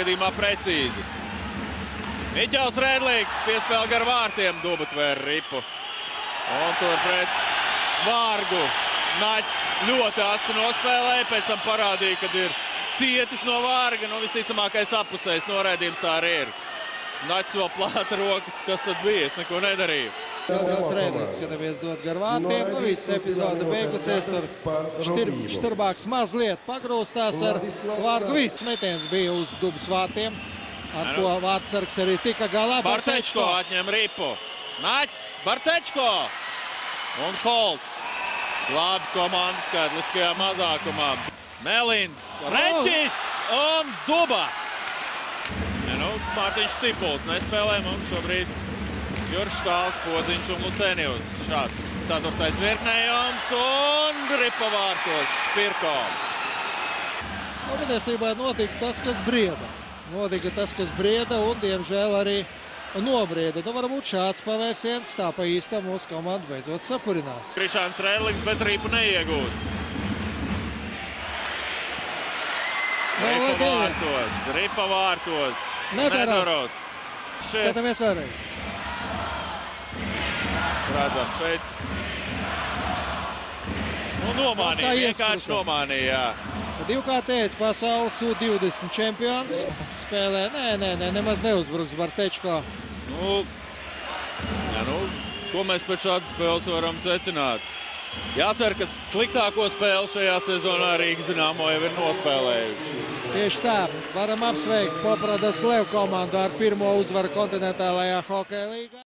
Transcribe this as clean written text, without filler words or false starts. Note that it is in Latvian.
gadījumā precīzi. Miķels Rēdlīgs piespēl gar vārtiem, Dubatvēr ripu. Un tur pret Vārgu Naķis ļoti asi nospēlēja, pēc tam parādīja, kad ir cietis no Vārga. Nu, visticamākais apusējs noraidījums tā arī ir. Naķis vēl plāta rokas, kas tad bija, es neko nedarīju. Daudz Rēdlīgs, ka nevies dot gar vārtiem. Nu, viss epizode beigusies, tur Šturbāks mazliet pagrūstās ar Vārgu. Viss metiens bija uz Dubas vārtiem. Ar to vārtsargs arī tika galā. Bartečko atņem ripu. Naķis, Bartečko un Holts. Glābi komandu skaitliskajā mazākumā. Melins, Reķis un Duba. Nu, Mārtiņš Cipuls nespēlē mums šobrīd. Jurš Štāls, Podziņš un Lucēnijus. Šāds 4. virknējums un ripa vārtos Špirko. Patiesībā notika tas, kas brieda. Notika tas, kas brieda un, diemžēl, arī nobrieda. Nu, varbūt šāds pavērsiens tā pa īstam mūsu komandu beidzot sapurinās. Krišāns Rēdlīgs, bet ripu neiegūst. Ripa vārtos. Nedorosts. Skatāmies vēlreiz. Redzam šeit. Nu, nomānīja, vienkārši nomānīja, jā. Divkārtējs pasaules U20 čempions spēlē, nemaz neuzbruks Bartečko. Ko mēs pēc šādas spēles varam secināt? Jācer, ka sliktāko spēli šajā sezonā Rīgas Dinamo jau ir nospēlējusi. Tieši tā, varam apsveikt Popradas Lev komandu ar pirmo uzvaru kontinentālajā hokeja līgā.